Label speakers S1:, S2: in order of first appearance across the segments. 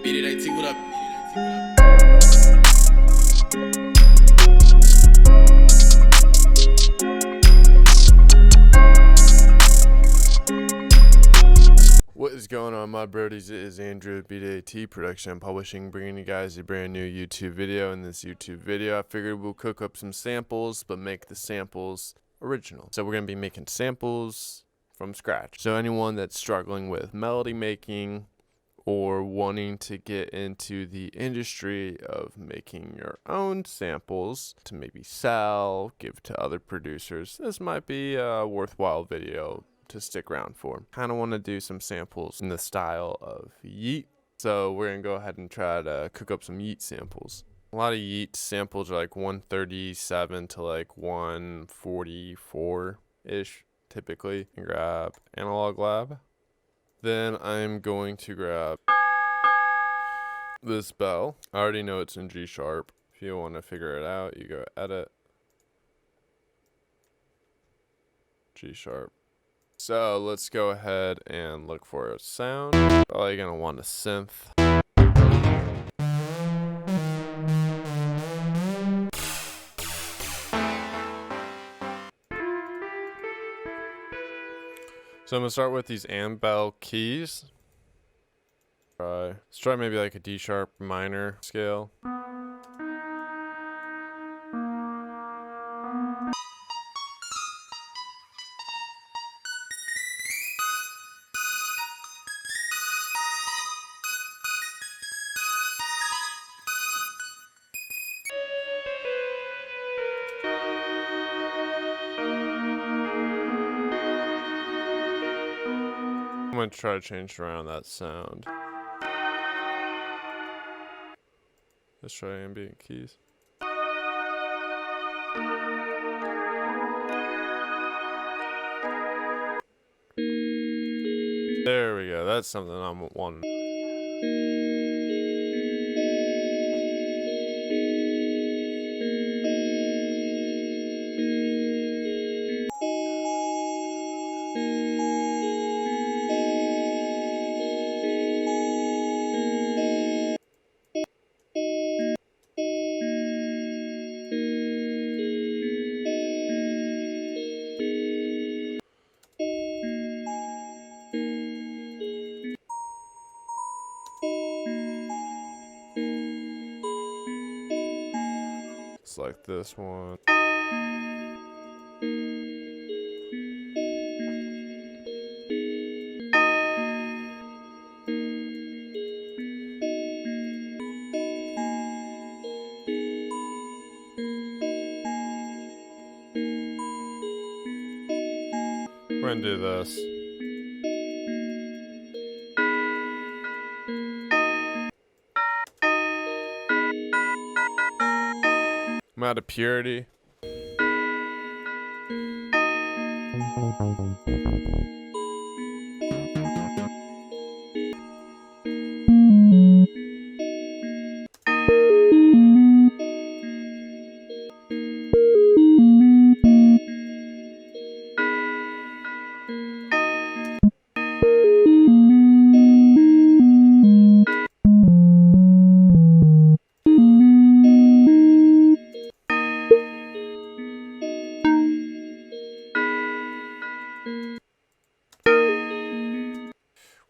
S1: Beat it, AT, what up?
S2: What is going on, my brodies? It is Andrew at BDAT Production and Publishing, bringing you guys a brand new YouTube video. In this YouTube video, I figured we'll cook up some samples, but make the samples original. So we're going to be making samples from scratch. So anyone that's struggling with melody making or wanting to get into the industry of making your own samples to maybe sell, give to other producers, this might be a worthwhile video to stick around for. Kind of want to do some samples in the style of Yeat, so we're gonna go ahead and try to cook up some Yeat samples. A lot of Yeat samples are like 137 to like 144 ish typically. Grab Analog Lab. Then I'm going to grab this bell. I already know it's in G sharp. If you want to figure it out, you go edit, G sharp. So let's go ahead and look for a sound. Probably gonna want a synth. So I'm gonna start with these bell keys. Let's try maybe like a D sharp minor scale. I'm gonna try to change around that sound. Let's try ambient keys. There we go. That's something I'm wanting. Like this one. We're gonna do this. I'm out of purity.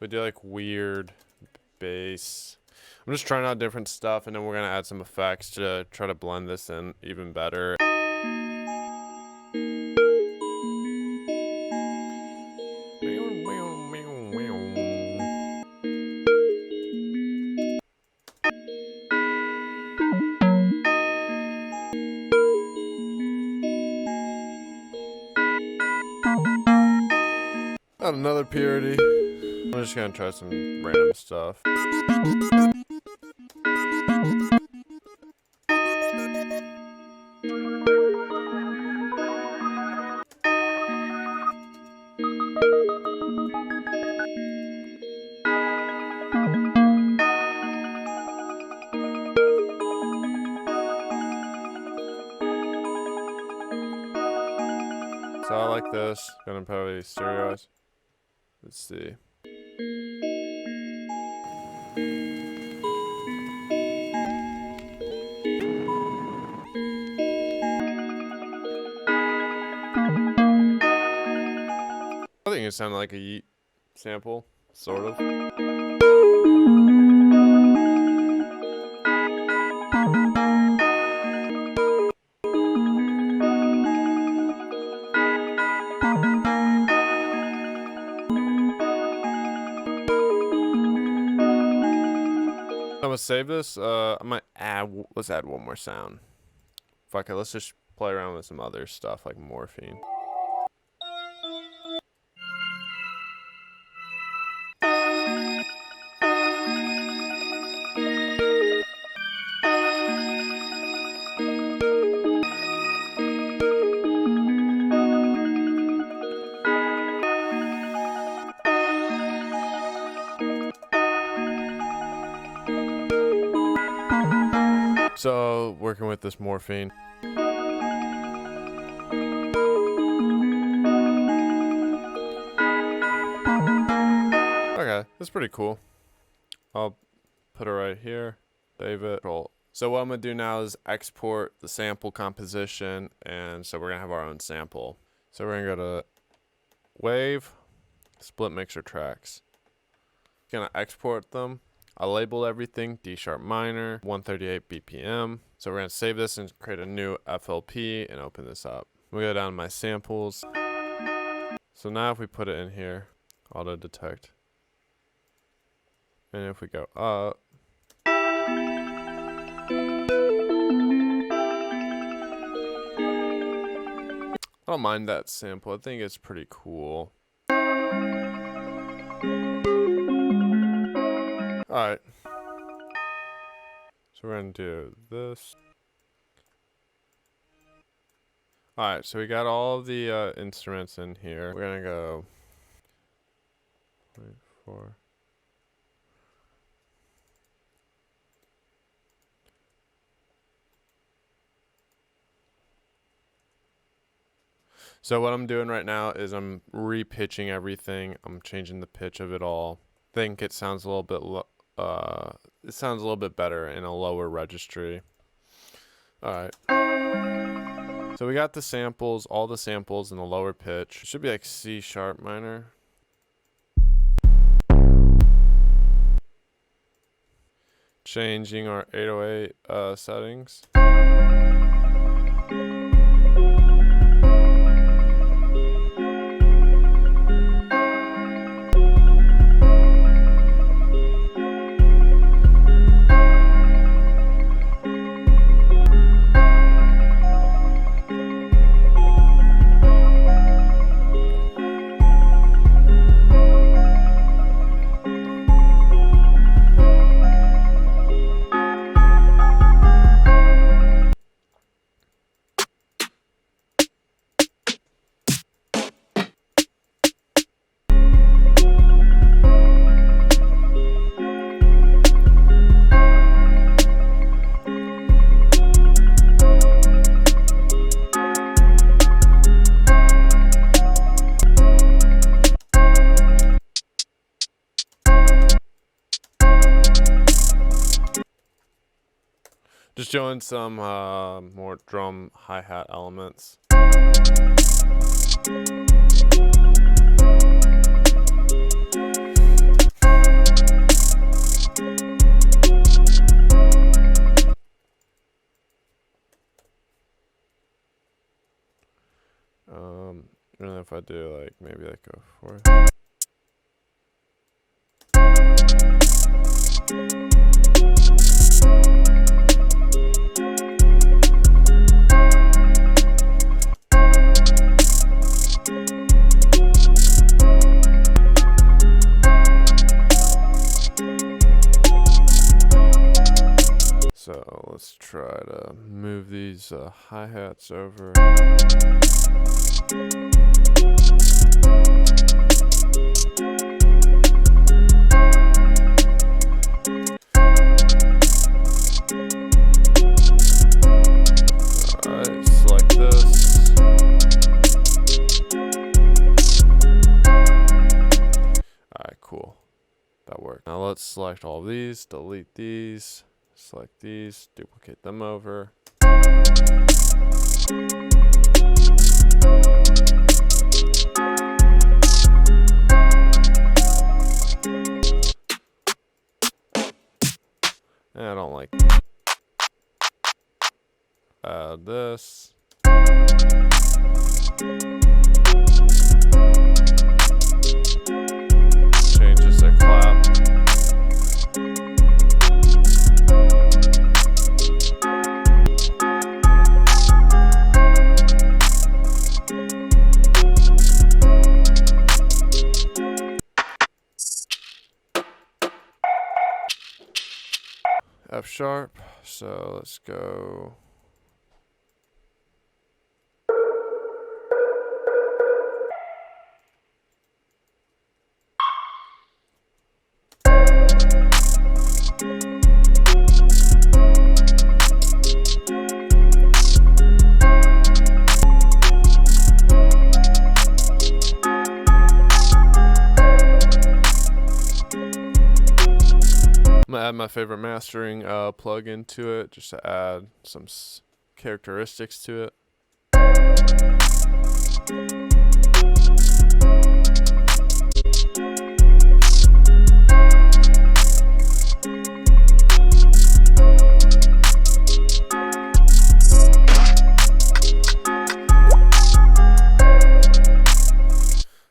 S2: We do like weird bass. I'm just trying out different stuff, and then we're gonna add some effects to try to blend this in even better. Add another purity. I'm just gonna try some random stuff. So I like this. Gonna probably stereoize. Let's see. it sounded like a Yeat sample, sort of. I'm gonna save this. I might add. Let's add one more sound. Fuck it. Let's just play around with some other stuff like morphine. So, working with this morphine. Okay, that's pretty cool. I'll put it right here, save it, roll. So what I'm gonna do now is export the sample composition, and so we're gonna have our own sample. So we're gonna go to Wave, Split Mixer Tracks. Gonna export them. I'll label everything D# minor, 138 BPM. So we're gonna save this and create a new FLP and open this up. We go down to my samples. So now if we put it in here, auto detect. And if we go up, I don't mind that sample. I think it's pretty cool. Alright. So we're gonna do this. Alright, so we got all the instruments in here. We're gonna go 4. So what I'm doing right now is I'm repitching everything. I'm changing the pitch of it all. I think it sounds a little bit better in a lower registry. All right. So we got the samples, all the samples in the lower pitch. It should be like C# minor. Changing our 808 settings. Just showing some more drum hi-hat elements. I don't know if I do like maybe like go for it. So let's try to move these hi-hats over. Alright, select this. Alright, cool. That worked. Now let's select all these, delete these. Select these, duplicate them over. I don't like this. Change this to clap. F sharp. So let's go. I'm gonna add my favorite mastering plugin to it, just to add some characteristics to it.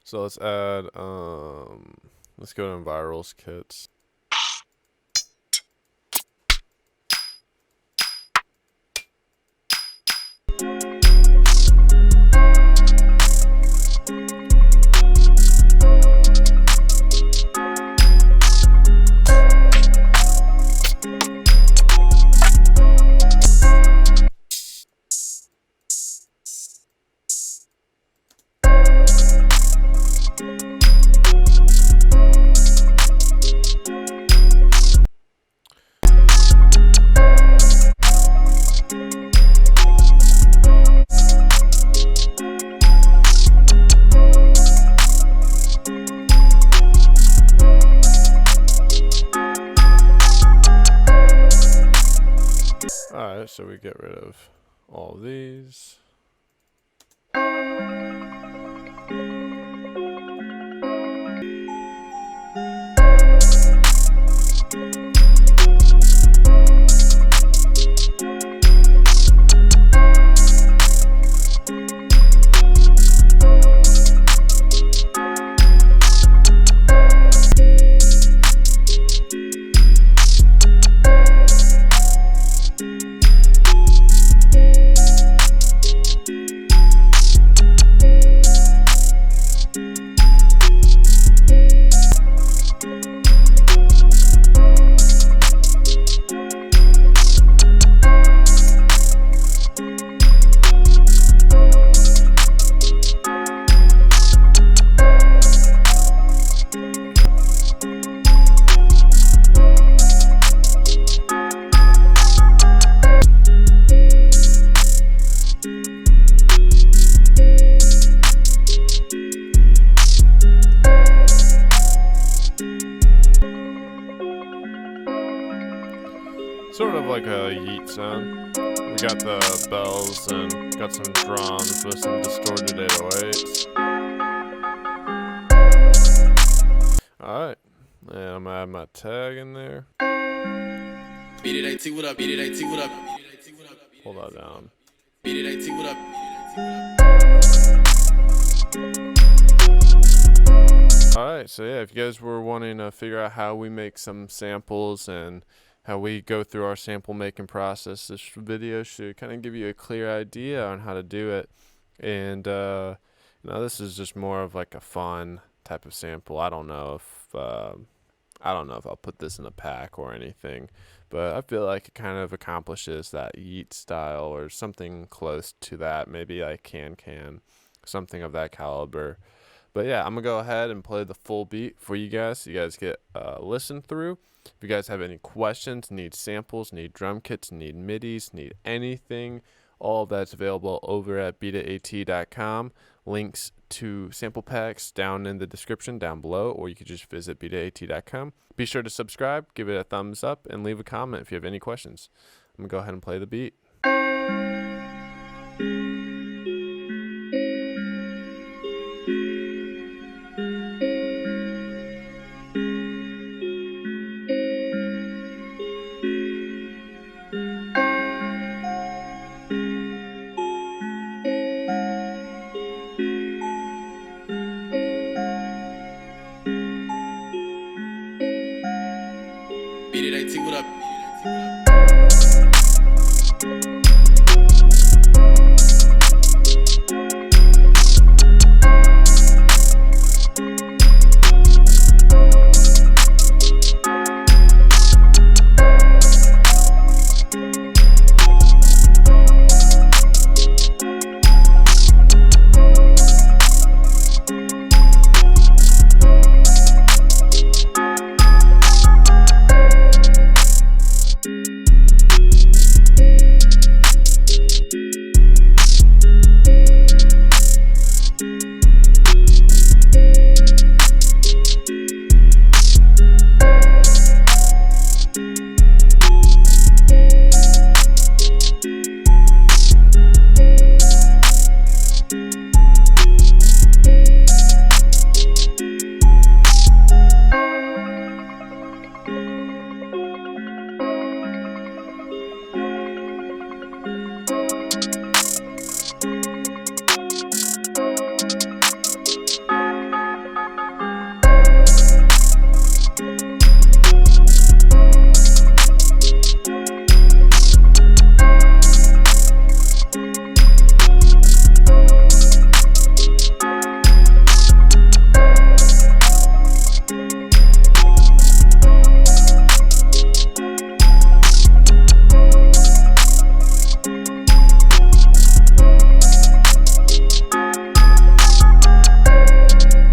S2: So let's add, let's go to Virals Kits. Alright, so we get rid of all these. Sort of like a Yeat sound. We got the bells and got some drums with some distorted 808s. Alright, and I'm gonna add my tag in there.
S1: Beat it, AT, what up? Beat it, AT, what up?
S2: Hold that down.
S1: Beat it, AT, what up?
S2: Alright, so yeah, if you guys were wanting to figure out how we make some samples and how we go through our sample making process, this video should kind of give you a clear idea on how to do it. And you know, this is just more of like a fun type of sample. I don't know if I'll put this in a pack or anything, but I feel like it kind of accomplishes that Yeat style or something close to that, maybe like can something of that caliber. But yeah, I'm gonna go ahead and play the full beat for you guys so you guys get listen through. If you guys have any questions, need samples, need drum kits, need midis, need anything, all of that's available over at beatat.com. Links to sample packs down in the description down below, or you could just visit beatat.com. Be sure to subscribe, give it a thumbs up, and leave a comment if you have any questions. I'm gonna go ahead and play the beat.
S1: Beat it, AT, what up?